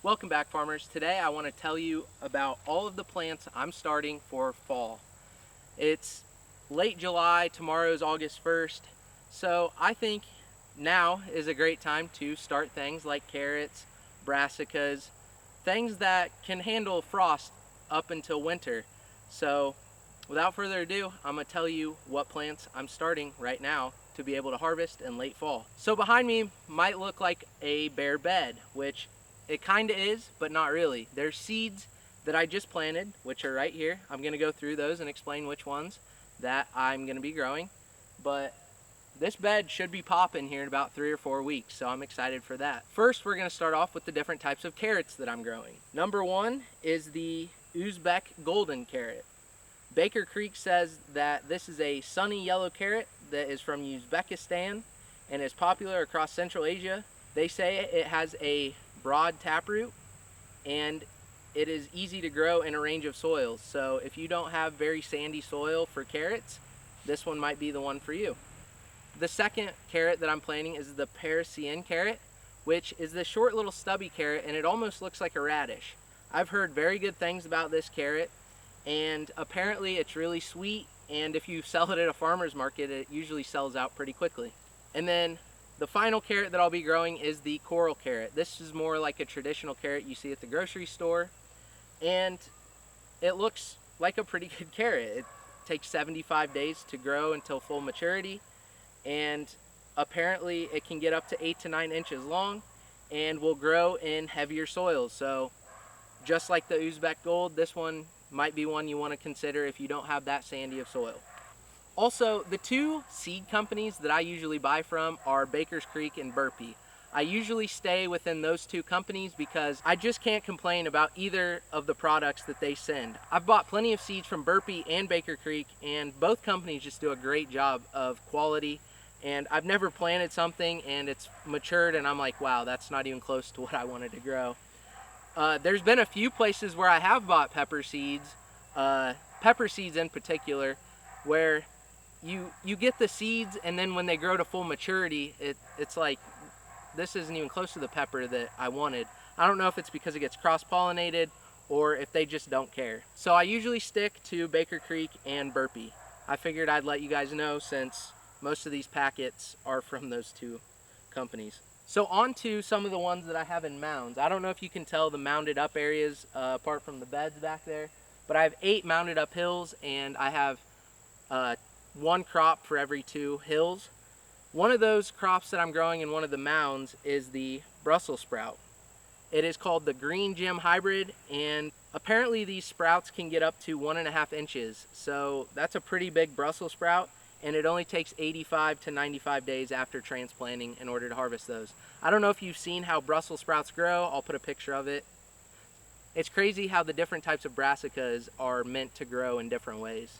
Welcome back, farmers. Today I want to tell you about all of the plants I'm starting for fall. It's late July, tomorrow is August 1st, so I think now is a great time to start things like carrots, brassicas, things that can handle frost up until winter. So without further ado, I'm going to tell you what plants I'm starting right now to be able to harvest in late fall. So behind me might look like a bare bed, which it kind of is, but not really. There's seeds that I just planted, which are right here. I'm going to go through those and explain which ones that I'm going to be growing. But this bed should be popping here in about 3 or 4 weeks, so I'm excited for that. First, we're going to start off with the different types of carrots that I'm growing. Number one is the Uzbek golden carrot. Baker Creek says that this is a sunny yellow carrot that is from Uzbekistan and is popular across Central Asia. They say it has a broad taproot and it is easy to grow in a range of soils. So if you don't have very sandy soil for carrots, this one might be the one for you. The second carrot that I'm planting is the Parisian carrot, which is this short little stubby carrot, and it almost looks like a radish. I've heard very good things about this carrot, and apparently it's really sweet, and if you sell it at a farmer's market, it usually sells out pretty quickly. And then the final carrot that I'll be growing is the coral carrot. This is more like a traditional carrot you see at the grocery store, and it looks like a pretty good carrot. It takes 75 days to grow until full maturity, and apparently it can get up to 8 to 9 inches long and will grow in heavier soils. So just like the Uzbek Gold, this one might be one you want to consider if you don't have that sandy of soil. Also, the two seed companies that I usually buy from are Baker's Creek and Burpee. I usually stay within those two companies because I just can't complain about either of the products that they send. I've bought plenty of seeds from Burpee and Baker Creek, and both companies just do a great job of quality. And I've never planted something and it's matured and I'm like, wow, that's not even close to what I wanted to grow. There's been a few places where I have bought pepper seeds in particular, where you get the seeds and then when they grow to full maturity, it's like, this isn't even close to the pepper that I wanted. I don't know if it's because it gets cross-pollinated or if they just don't care. So I usually stick to Baker Creek and Burpee. I figured I'd let you guys know since most of these packets are from those two companies. So on to some of the ones that I have in mounds. I don't know if you can tell the mounded up areas apart from the beds back there, but I have 8 mounded up hills, and I have one crop for every 2 hills. One of those crops that I'm growing in one of the mounds is the Brussel sprout. It is called the Green Gem Hybrid, and apparently these sprouts can get up to 1.5 inches. So that's a pretty big Brussels sprout, and it only takes 85 to 95 days after transplanting in order to harvest those. I don't know if you've seen how Brussels sprouts grow. I'll put a picture of it. It's crazy how the different types of brassicas are meant to grow in different ways.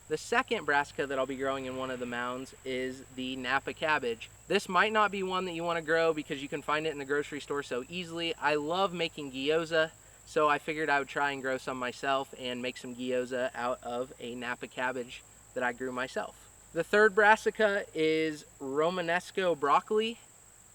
The second brassica that I'll be growing in one of the mounds is the Napa Cabbage. This might not be one that you want to grow because you can find it in the grocery store so easily. I love making gyoza, so I figured I would try and grow some myself and make some gyoza out of a Napa Cabbage that I grew myself. The third brassica is Romanesco broccoli.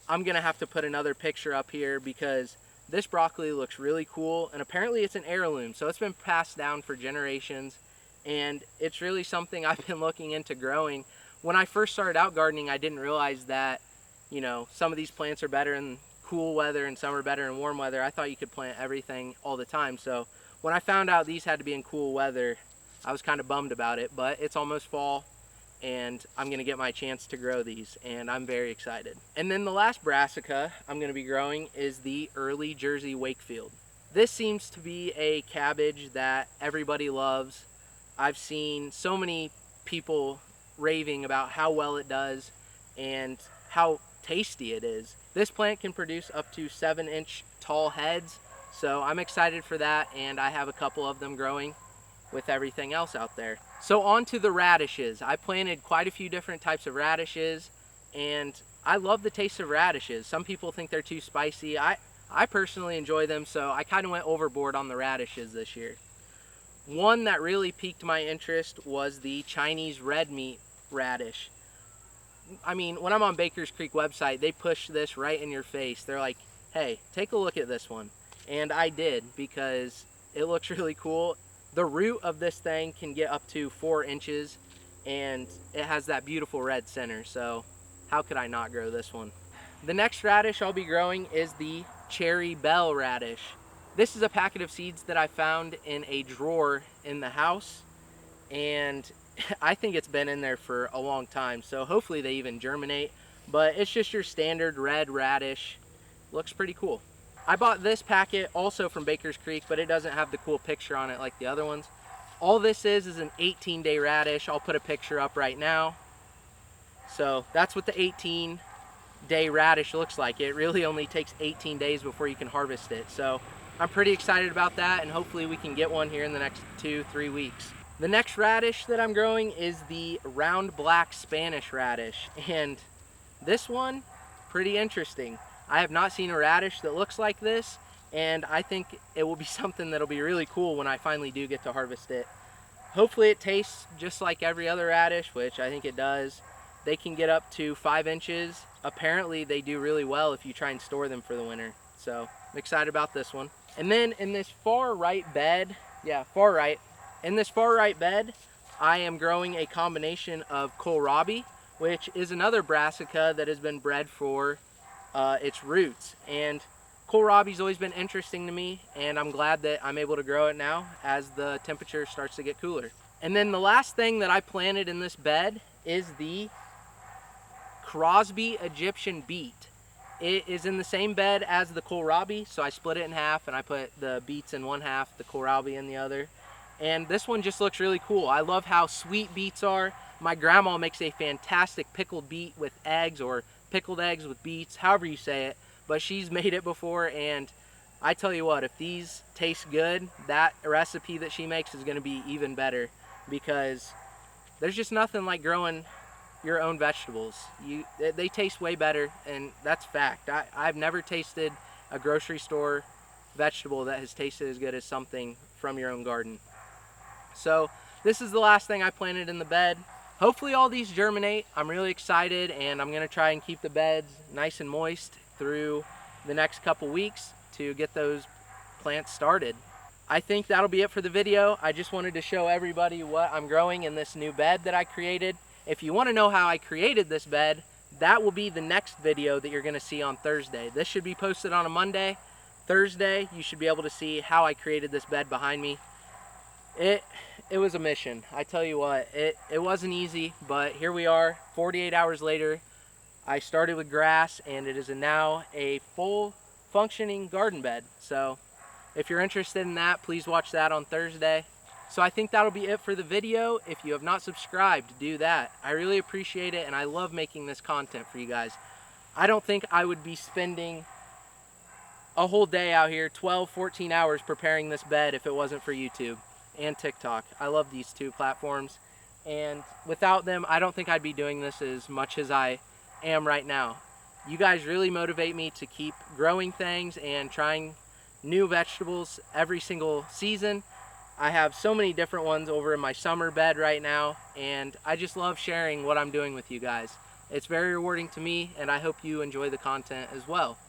I'm going to have to put another picture up here because this broccoli looks really cool, and apparently it's an heirloom, so it's been passed down for generations. And it's really something I've been looking into growing. When I first started out gardening, I didn't realize that, you know, some of these plants are better in cool weather and some are better in warm weather. I thought you could plant everything all the time. So when I found out these had to be in cool weather, I was kind of bummed about it, but it's almost fall and I'm gonna get my chance to grow these, and I'm very excited. And then the last brassica I'm gonna be growing is the early Jersey Wakefield. This seems to be a cabbage that everybody loves. I've seen so many people raving about how well it does and how tasty it is. This plant can produce up to 7-inch tall heads, so I'm excited for that, and I have a couple of them growing with everything else out there. So on to the radishes. I planted quite a few different types of radishes, and I love the taste of radishes. Some people think they're too spicy. I personally enjoy them, so I kind of went overboard on the radishes this year. One that really piqued my interest was the Chinese red meat radish. I mean, when I'm on Baker's Creek website, they push this right in your face. They're like, hey, take a look at this one. and I did because it looks really cool. The root of this thing can get up to 4 inches, and it has that beautiful red center, so how could I not grow this one? The next radish I'll be growing is the cherry bell radish. This is a packet of seeds that I found in a drawer in the house, and I think it's been in there for a long time, so hopefully they even germinate, but it's just your standard red radish. Looks pretty cool. I bought this packet also from Baker's Creek, but it doesn't have the cool picture on it like the other ones. All this is an 18-day radish. I'll put a picture up right now. So that's what the 18-day radish looks like. It really only takes 18 days before you can harvest it. So I'm pretty excited about that, and hopefully we can get one here in the next 2-3 weeks. The next radish that I'm growing is the round black Spanish radish, and this one, pretty interesting. I have not seen a radish that looks like this, and I think it will be something that'll be really cool when I finally do get to harvest it. Hopefully it tastes just like every other radish, which I think it does. They can get up to 5 inches. Apparently they do really well if you try and store them for the winter. So I'm excited about this one. And then in this far right bed, in this far right bed, I am growing a combination of Kholrabi, which is another brassica that has been bred for its roots. And Kholrabi's always been interesting to me, and I'm glad that I'm able to grow it now as the temperature starts to get cooler. And then the last thing that I planted in this bed is the Crosby Egyptian beet. It is in the same bed as the Kholrabi, so I split it in half and I put the beets in one half, the Kholrabi in the other. And this one just looks really cool. I love how sweet beets are. My grandma makes a fantastic pickled beet with eggs, or pickled eggs with beets, however you say it, but she's made it before, and I tell you what, if these taste good, that recipe that she makes is going to be even better, because there's just nothing like growing your own vegetables. They taste way better, and that's fact. I've never tasted a grocery store vegetable that has tasted as good as something from your own garden. So this is the last thing I planted in the bed. Hopefully all these germinate. I'm really excited, and I'm going to try and keep the beds nice and moist through the next couple weeks to get those plants started. I think that'll be it for the video. I just wanted to show everybody what I'm growing in this new bed that I created. If you want to know how I created this bed, that will be the next video that you're going to see on Thursday. This should be posted on a Monday. Thursday, you should be able to see how I created this bed behind me. It was a mission. I tell you what, it wasn't easy, but here we are, 48 hours later. I started with grass, and it is now a full functioning garden bed. So if you're interested in that, please watch that on Thursday. So I think that'll be it for the video. If you have not subscribed, do that. I really appreciate it, and I love making this content for you guys. I don't think I would be spending a whole day out here, 12, 14 hours preparing this bed if it wasn't for YouTube and TikTok. I love these two platforms, and without them, I don't think I'd be doing this as much as I am right now. You guys really motivate me to keep growing things and trying new vegetables every single season. I have so many different ones over in my summer bed right now, and I just love sharing what I'm doing with you guys. It's very rewarding to me, and I hope you enjoy the content as well.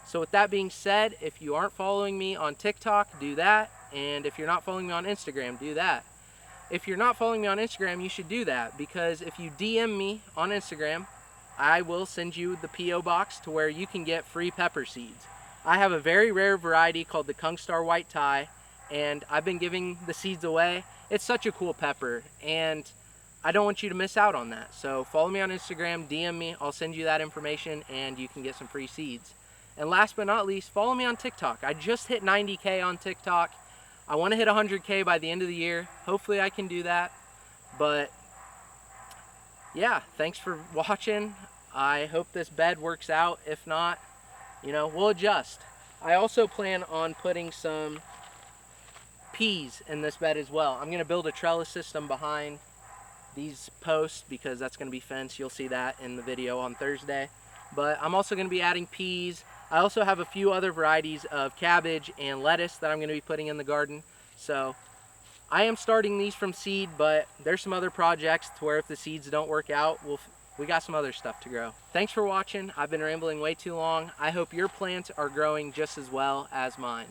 So with that being said, if you aren't following me on TikTok, do that. And if you're not following me on Instagram, do that. If you're not following me on Instagram, you should do that, because if you DM me on Instagram, I will send you the P.O. box to where you can get free pepper seeds. I have a very rare variety called the Kungstar White Thai, and I've been giving the seeds away. It's such a cool pepper, and I don't want you to miss out on that. So follow me on Instagram, DM me, I'll send you that information, and you can get some free seeds. And last but not least, follow me on TikTok. I just hit 90K on TikTok. I want to hit 100K by the end of the year. Hopefully I can do that. But yeah, thanks for watching. I hope this bed works out. If not, we'll adjust. I also plan on putting some peas in this bed as well. I'm going to build a trellis system behind these posts because that's going to be fenced. You'll see that in the video on Thursday. But I'm also going to be adding peas. I also have a few other varieties of cabbage and lettuce that I'm going to be putting in the garden. So I am starting these from seed, but there's some other projects to where if the seeds don't work out, we'll we got some other stuff to grow. Thanks for watching. I've been rambling way too long. I hope your plants are growing just as well as mine.